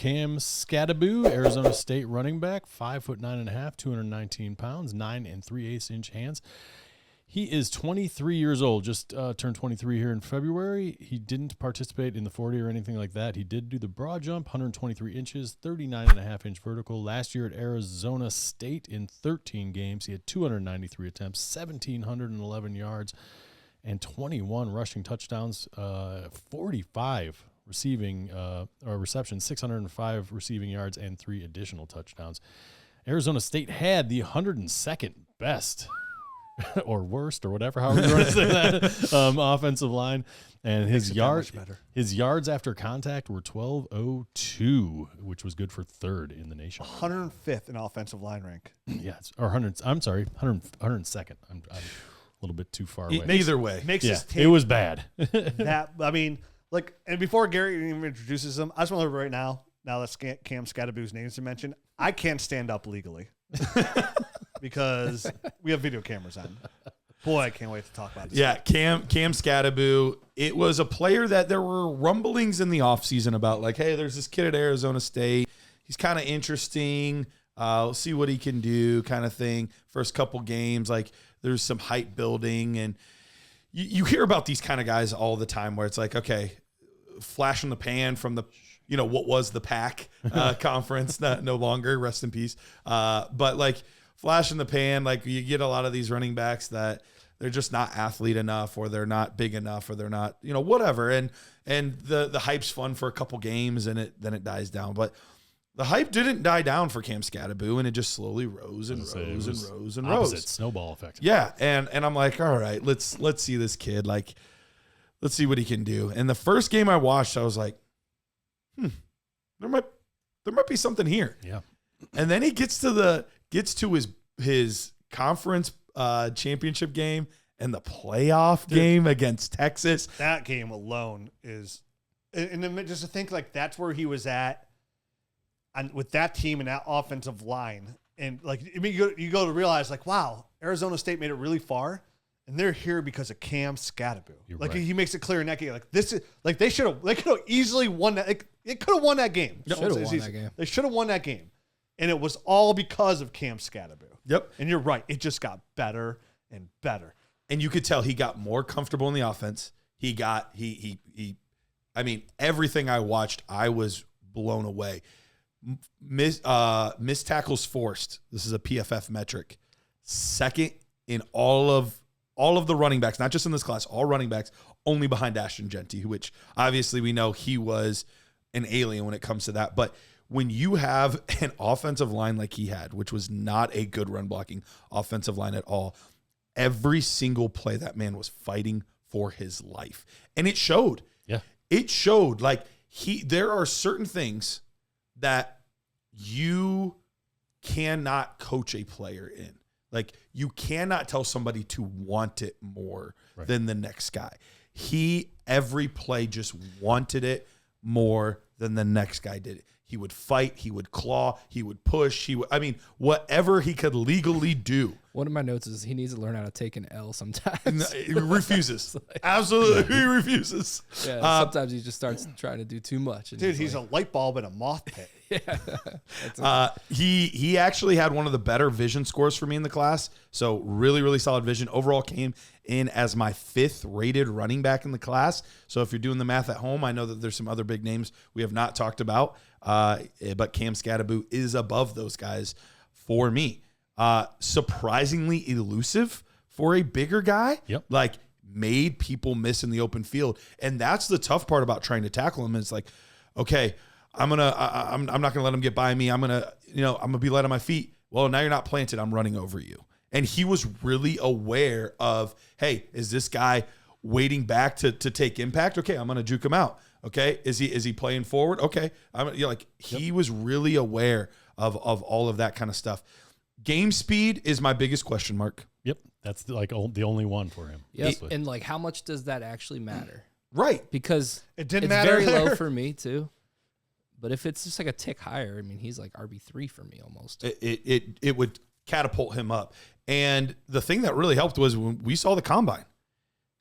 Cam Skattebo, Arizona State running back, 5'9.5", 219 pounds, 9 3/8 inch hands. He is 23 years old, just turned 23 here in February. He didn't participate in the 40 or anything like that. He did do the broad jump, 123 inches, 39.5 inch vertical. Last year at Arizona State in 13 games, he had 293 attempts, 1,711 yards, and 21 rushing touchdowns, 45 receiving or receptions, 605 receiving yards, and 3 additional touchdowns. Arizona State had the 102nd best or worst or whatever, however you want to say that, offensive line. And his yards after contact were 12.02, which was good for third in the nation. 105th in offensive line rank. Yeah, or 100. I'm sorry, 102nd. I'm a little bit too far away. Either way, it was bad. And before Gary even introduces him, I just want to right now that Cam Skattebo's name's been mentioned, I can't stand up legally because we have video cameras on. Boy, I can't wait to talk about this. Yeah, Cam Skattebo, it was a player that there were rumblings in the offseason about, like, hey, there's this kid at Arizona State. He's kind of interesting. We'll see what he can do kind of thing. First couple games, like, there's some hype building. And you hear about these kind of guys all the time where it's like, okay, flash in the pan from the, what was the PAC conference, no longer, rest in peace. But, like, flash in the pan, like, you get a lot of these running backs that they're just not athlete enough, or they're not big enough, or they're not, whatever. And the hype's fun for a couple games, and then it dies down. But the hype didn't die down for Cam Skattebo, and it just slowly rose and rose. Snowball effect. Yeah, and I'm like, all right, let's see this kid. Like, let's see what he can do. And the first game I watched, I was like, there might be something here. Yeah. And then he gets to his conference championship game and the playoff game against Texas. That game alone is, and then just to think, like, that's where he was at, and with that team and that offensive line, and, like, I mean, you go to realize, like, wow, Arizona State made it really far, and they're here because of Cam Skattebo. Like, right. He makes it clear in that game, like, this is, like, they could have easily won that. Like, it could have won that game. They should have won that game. And it was all because of Cam Skattebo. Yep. And you're right. It just got better and better. And you could tell he got more comfortable in the offense. I mean, everything I watched, I was blown away. Missed tackles forced. This is a PFF metric. Second in all of the running backs, not just in this class, all running backs, only behind Ashton Genty, which obviously we know he was an alien when it comes to that. But when you have an offensive line like he had, which was not a good run blocking offensive line at all, every single play that man was fighting for his life. And it showed. Yeah. It showed. Like, there are certain things that you cannot coach a player in. Like, you cannot tell somebody to want it more than the next guy. Every play just wanted it more than the next guy did it. He would fight, he would claw, he would push, whatever he could legally do. One of my notes is he needs to learn how to take an L sometimes. He refuses. Absolutely, he refuses. Yeah, sometimes he just starts trying to do too much. Dude, he's a light bulb in a moth pit. Yeah. He actually had one of the better vision scores for me in the class. So really, really solid vision. Overall came in as my 5th rated running back in the class. So if you're doing the math at home, I know that there's some other big names we have not talked about. But Cam Skattebo is above those guys for me. Surprisingly elusive for a bigger guy. Yep. Like, made people miss in the open field. And that's the tough part about trying to tackle him. It's like, okay, I'm not gonna let him get by me. I'm gonna be light on my feet. Well, now you're not planted. I'm running over you. And he was really aware of, hey, is this guy waiting back to take impact? Okay, I'm gonna juke him out. Okay, is he playing forward? Okay, he was really aware of all of that kind of stuff. Game speed is my biggest question mark. Yep, that's the only one for him. Yep. And, like, how much does that actually matter? Right, because it didn't it's matter very there. low for me too. But if it's just like a tick higher, I mean, he's like RB3 for me almost. It would catapult him up. And the thing that really helped was when we saw the combine.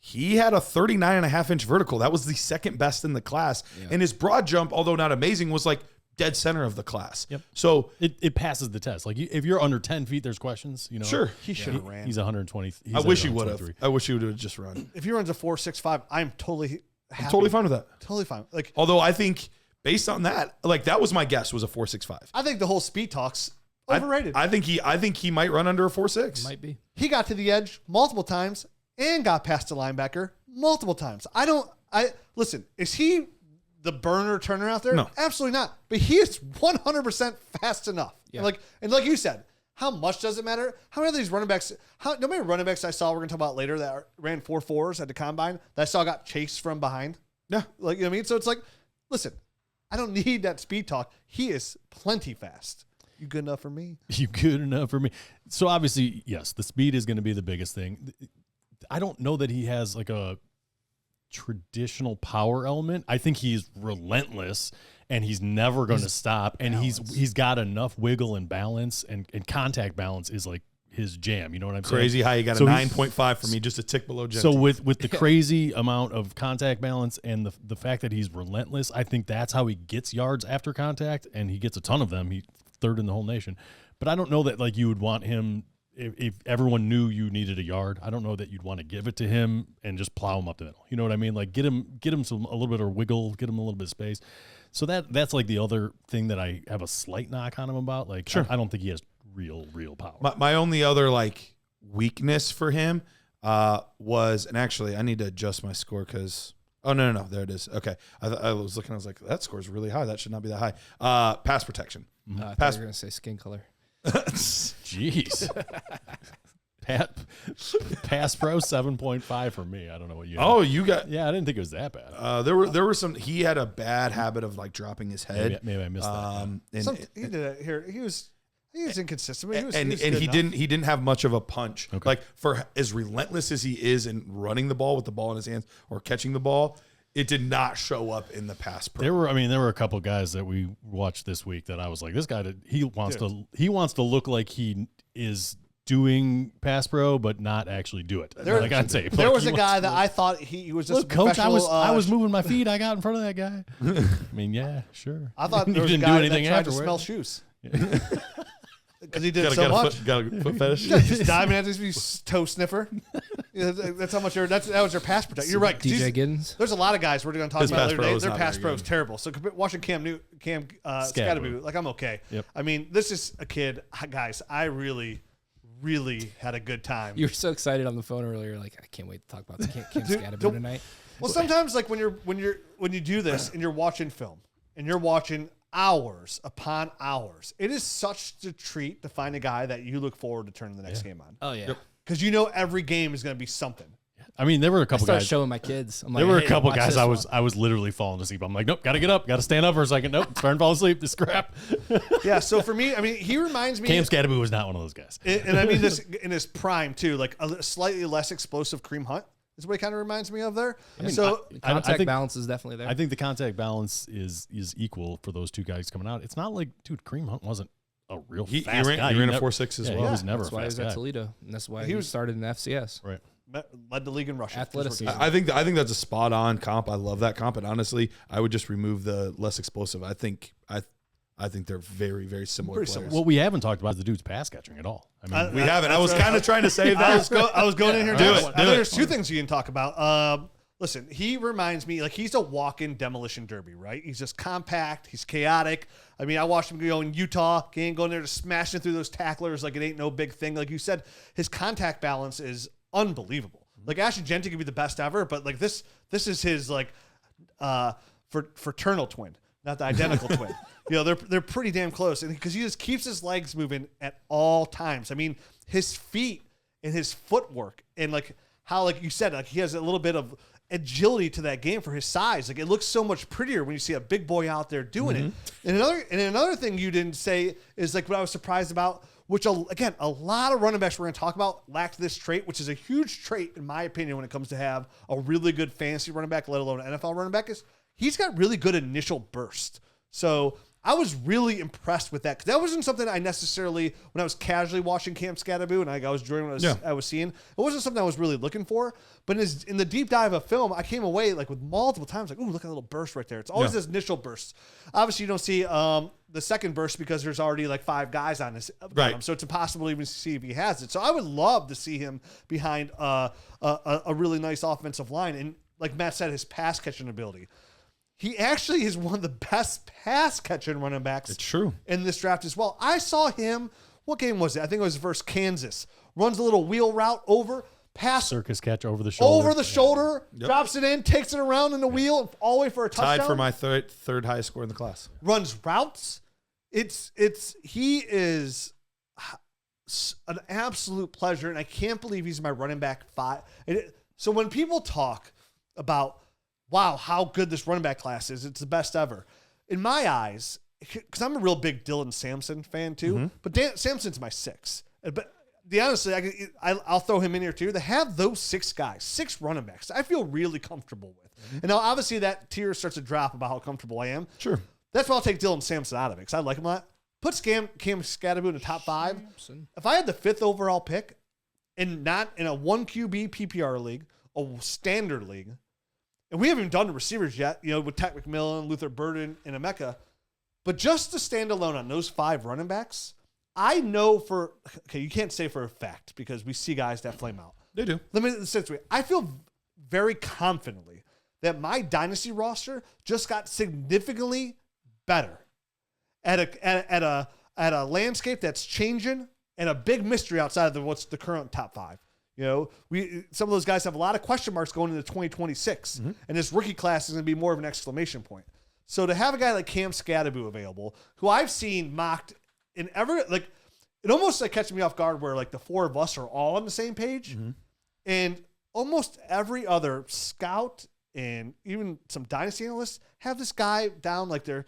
He had a 39.5 inch vertical. That was the second best in the class. Yeah. And his broad jump, although not amazing, was like dead center of the class. Yep. So it passes the test. Like if you're under 10 feet, there's questions. sure, He should have ran. He's 120. I wish he would have. I wish he would have just run. If he runs a 4.65, I'm totally happy. I'm totally fine with that. Totally fine. Like, Although I think based on that, like that was my guess was a 4.65. I think the whole speed talk's overrated. I think he might run under a 4.6. Might be. He got to the edge multiple times and got past the linebacker multiple times. Listen, is he the burner turner out there? No. Absolutely not. But he is 100% fast enough. Yeah. And like you said, how much does it matter? How many of these running backs, no many running backs I saw we're going to talk about later that ran 4.4s at the combine that I saw got chased from behind? Yeah. Like, you know what I mean? So it's like, listen, I don't need that speed talk. He is plenty fast. You good enough for me? You good enough for me? So obviously, yes, the speed is going to be the biggest thing. I don't know that he has like a traditional power element. I think he's relentless and he's never going to stop. And he's got enough wiggle and balance and contact balance is like his jam. You know what I'm saying? Crazy how you got So a he's- 9.5 for me, just a tick below Genty. So with the crazy amount of contact balance and the fact that he's relentless, I think that's how he gets yards after contact, and he gets a ton of them. He's third in the whole nation. But I don't know that like you would want him if everyone knew you needed a yard. I don't know that you'd want to give it to him and just plow him up the middle. You know what I mean? Like get him a little bit of wiggle, get him a little bit of space. So that's like the other thing that I have a slight knock on him about. Like Sure. I don't think he has real power. My only other like weakness for him was, and actually I need to adjust my score because no, there it is. Okay, I was looking, I was like, that score is really high. That should not be that high. Pass protection. I thought Pass- you were going to say skin color. Jeez. Pass pro 7.5 for me. I don't know what you. Oh, you got. Yeah, I didn't think it was that bad. There were some. He had a bad habit of like dropping his head. Maybe I missed that. He did it here. He was inconsistent. But And was he good enough. didn't have much of a punch. Okay. Like for as relentless as he is in running the ball with the ball in his hands or catching the ball, it did not show up in the pass pro. There were a couple guys that we watched this week that I was like, this guy he wants to look like he is doing pass pro, but not actually do it. Like I'd say, There was a guy that I thought he was just look, coach. I was professional, moving my feet. I got in front of that guy. I mean, yeah, sure. I thought You there was a didn't do guy anything that tried to afterward. smell shoes because he did it so got much. got a foot fetish. Just diving at this toe sniffer. Yeah, that's how much that was their pass protection. You're right. 'cause DJ Giddens. There's a lot of guys we're going to talk His about pass later pro today. is Their not pass very pro is good. terrible. So watching Cam Skattebo, like I'm okay. Yep. I mean, this is a kid, guys. I really had a good time. You were so excited on the phone earlier. Like, I can't wait to talk about Cam Skattebo don't- tonight. Well, sometimes like when you do this and you're watching film and you're watching hours upon hours, it is such a treat to find a guy that you look forward to turning the next game on. Oh, yeah. Because you know every game is going to be something. I mean, there were a I couple start guys. showing my kids. I'm like, There were a hey, couple watch guys this I was literally falling asleep. I'm like, nope, got to get up, got to stand up for a second. Nope, starting to fall asleep. This crap. Yeah. So for me, I mean, he reminds me. Cam Skattebo was not one of those guys. And I mean this in his prime too, like a slightly less explosive Kareem Hunt is what he kind of reminds me of there. So I Contact think- balance is definitely there. I think the contact balance is equal for those two guys coming out. It's not like, dude, Kareem Hunt wasn't a real He fast guy. ran a never- 4.6 as yeah, well. He was never That's a why he fast was at guy. Toledo. And that's why He he was- started in FCS. Right. led the league in rushing. Athleticism. I think that's a spot on comp. I love that comp, and honestly, I would just remove the less explosive. I think they're very, very similar Pretty players. similar. What we haven't talked about is the dude's pass catching at all. I mean, We haven't. I was kind of trying to save that. I was going in here. Do to it, one. do I think it. There's two things you can talk about. Listen, he reminds me like he's a walk-in demolition derby, right? He's just compact. He's chaotic. I mean, I watched him go in Utah, going there to smashing through those tacklers like it ain't no big thing. Like you said, his contact balance is unbelievable. Like Ashton Genty could be the best ever, but like this is his like fraternal twin, not the identical twin. You know, they're pretty damn close, and because he just keeps his legs moving at all times. I mean, his feet and his footwork, and like how, like you said, like he has a little bit of agility to that game for his size. Like it looks so much prettier when you see a big boy out there doing it. And another thing you didn't say is like what I was surprised about, which again, a lot of running backs we're going to talk about lacked this trait, which is a huge trait in my opinion when it comes to have a really good fantasy running back, let alone an NFL running back, is he's got really good initial burst. So I was really impressed with that because that wasn't something I necessarily, when I was casually watching Cam Skattebo and I was enjoying what I was seeing, it wasn't something I was really looking for. But in the deep dive of film, I came away like with multiple times like, ooh, look at a little burst right there. It's always this initial burst. Obviously, you don't see the second burst because there's already like 5 guys on this. Right. So it's impossible even to see if he has it. So I would love to see him behind a really nice offensive line. And like Matt said, his pass catching ability. He actually is one of the best pass catching running backs. It's true. In this draft as well. I saw him. What game was it? I think it was versus Kansas. Runs a little wheel route over, pass Circus catch over the shoulder. over the shoulder, drops it in, takes it around in the wheel, all the way for a touchdown. Tied for my third highest score in the class. Runs routes. He is an absolute pleasure, and I can't believe he's my running back 5. So when people talk about, wow, how good this running back class is, it's the best ever. In my eyes, because I'm a real big Dylan Sampson fan too, but Sampson's my 6. But honestly, I'll throw him in here too. They have those 6 guys, 6 running backs I feel really comfortable with. And now obviously that tier starts to drop about how comfortable I am. Sure. That's why I'll take Dylan Sampson out of it because I like him a lot. Put Cam Skattebo in the top 5. Sampson. If I had the 5th overall pick and not in a 1 QB PPR league, a standard league, and we haven't even done the receivers yet, with Tech McMillan, Luther Burden, and Emeka. But just to stand alone on those 5 running backs, I know you can't say for a fact because we see guys that flame out. They do. Let me say this way. I feel very confidently that my dynasty roster just got significantly better at a landscape that's changing and a big mystery outside of what's the current top 5. Some of those guys have a lot of question marks going into 2026, and this rookie class is going to be more of an exclamation point. So to have a guy like Cam Skattebo available, who I've seen mocked in it almost catches me off guard where the 4 of us are all on the same page, and almost every other scout and even some dynasty analysts have this guy down like their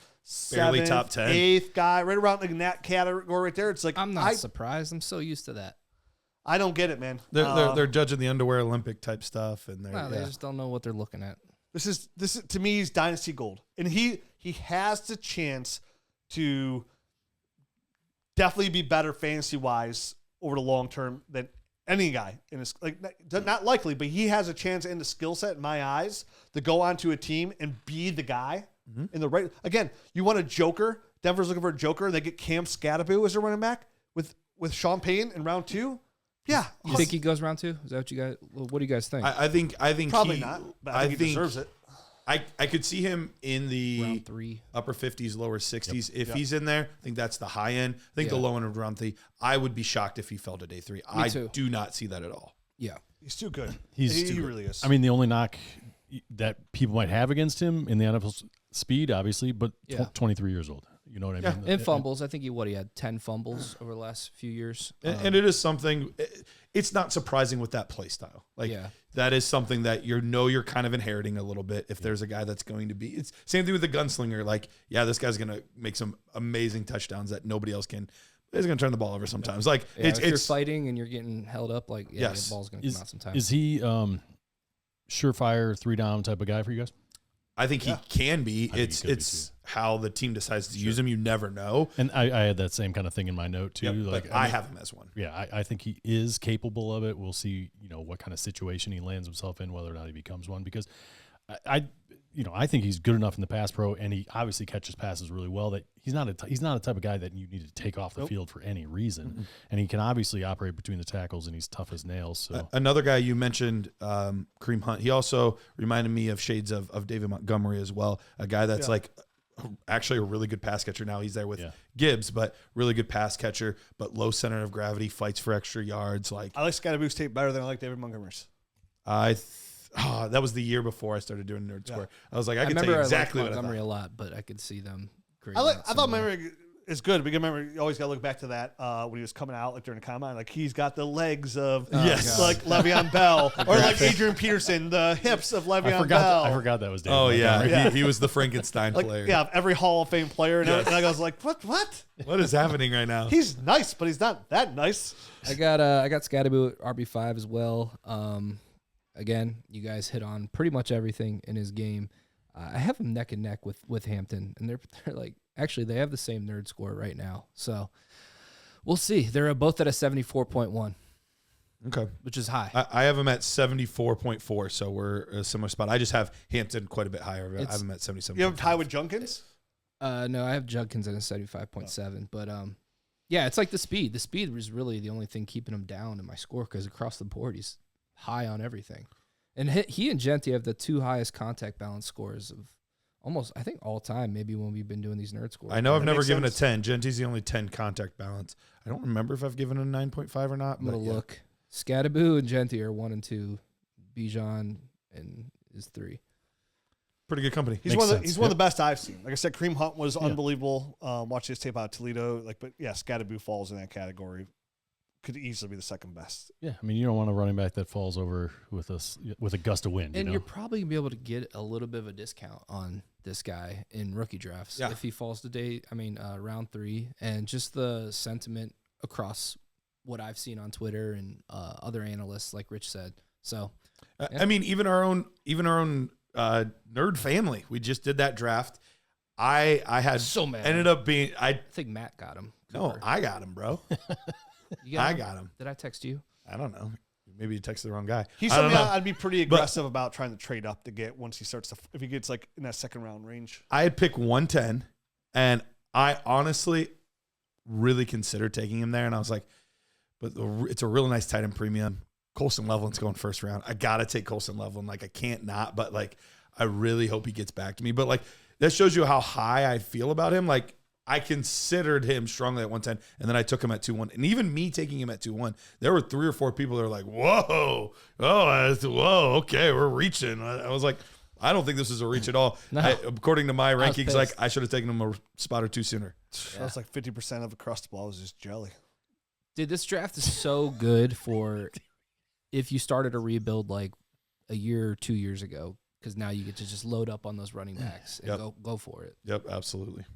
Barely 7th, top 10. 8th guy, right around in that category right there. It's like I'm not surprised. I'm so used to that. I don't get it, man. They're judging the underwear Olympic type stuff, and They just don't know what they're looking at. This is to me, he's dynasty gold, and he has the chance to definitely be better fantasy wise over the long term than any guy in his not likely, but he has a chance in the skill set in my eyes to go onto a team and be the guy in the right. Again, you want a joker. Denver's looking for a joker. They get Cam Skattebo as a running back with Sean Payton in round 2. Yeah, You think he goes round 2? Is that what you guys? What do you guys think? I think probably not, but I think he deserves it. I could see him in the round 3. upper 50s, lower 60s. If he's in there, I think that's the high end. I think the low end of round 3. I would be shocked if he fell to day 3. I do not see that at all. Yeah, he's too good. He really is. I mean, the only knock that people might have against him in the NFL speed, obviously, but 23 years old. You know what I mean? and fumbles. I think he had 10 fumbles over the last few years. And it is something. It's not surprising with that play style. That is something that you're kind of inheriting a little bit. If there's a guy that's going to be, it's same thing with the gunslinger. This guy's going to make some amazing touchdowns that nobody else can. He's going to turn the ball over sometimes. If you're fighting and you're getting held up, the ball's going to come out sometimes. Is he surefire 3-down type of guy for you guys? I think he can be. It's how the team decides to use him. You never know. And I had that same kind of thing in my note too. But I have him as one. Yeah, I think he is capable of it. We'll see, what kind of situation he lands himself in, whether or not he becomes one. Because I think he's good enough in the pass pro, and he obviously catches passes really well. That he's not a type of guy that you need to take off the field for any reason. And he can obviously operate between the tackles, and he's tough as nails. So another guy you mentioned, Kareem Hunt. He also reminded me of shades of David Montgomery as well. A guy that's actually a really good pass catcher. Now he's there with Gibbs, but really good pass catcher, but low center of gravity, fights for extra yards. I like Skattebo's tape better than I like David Montgomery's. That was the year before I started doing Nerd Square. I was like, I could tell remember you exactly I liked what I Montgomery thought. a lot, but I could see them. I thought Montgomery is good, but remember, you always got to look back to that when he was coming out during the combine. He's got the legs of Le'Veon Bell, or Adrian Peterson, the hips of Le'Veon Bell. I forgot that was David. Oh Montgomery. yeah, he was the Frankenstein player. Yeah, every Hall of Fame player, and I was like, what? What is happening right now? He's nice, but he's not that nice. I got Skattebo at RB5 as well. Again, you guys hit on pretty much everything in his game. I have him neck and neck with Hampton, and they're like Actually, they have the same nerd score right now. So we'll see. They're both at a 74.1. Okay. Which is high. I have them at 74.4, so we're a similar spot. I just have Hampton quite a bit higher. I have them at 77. You have tie with Junkins? No, I have Judkins at a 75.7. But yeah, it's like the speed. The speed was really the only thing keeping him down in my score because across the board he's high on everything. And he and Genty have the 2 highest contact balance scores of almost, I think, all time. Maybe when we've been doing these nerd scores. I know I've never given sense. a 10. Genty's the only 10 contact balance. I don't remember if I've given a 9.5 or not. I'm gonna but yeah. look. Skattebo and Genty are 1 and 2. Bijan is 3. Pretty good company. He's Makes one of sense. the Yep. best I've seen. Like I said, Kareem Hunt was unbelievable. Watching his tape out of Toledo, but yeah, Skattebo falls in that category. Could easily be the second best. Yeah, I mean, you don't want a running back that falls over with a gust of wind. And you you're know? probably gonna be able to get a little bit of a discount on this guy in rookie drafts Yeah. if he falls to round 3, and just the sentiment across what I've seen on Twitter and other analysts, like Rich said. So, I mean, even our own nerd family. We just did that draft. I had so mad. ended up being I think Matt got him. no, Cooper. I got him, bro. You I him? got him. Did I text you? I don't know. Maybe you texted the wrong guy. He's I don't something know. I'd be pretty aggressive about trying to trade up to get once he starts to, if he gets like in that second round range. I had picked 110, and I honestly really considered taking him there, and I was like, but it's a really nice tight end premium. Colson Leveland's going first round. I got to take Colson Leveland. Like, I can't not, but like, I really hope he gets back to me. But like, that shows you how high I feel about him. Like, I considered him strongly at 110, and then I took him at 2-1. And even me taking him at 2-1, there were 3 or 4 people that were like, whoa, whoa, okay, we're reaching. I was like, I don't think this is a reach at all. No. According to my was rankings, like, pissed. I should have taken him a spot or 2 sooner. That was like 50% of the crust ball was just jelly. Dude, this draft is so good for if you started a rebuild like a year or 2 years ago, because now you get to just load up on those running backs and Yep. go for it. Yep, absolutely.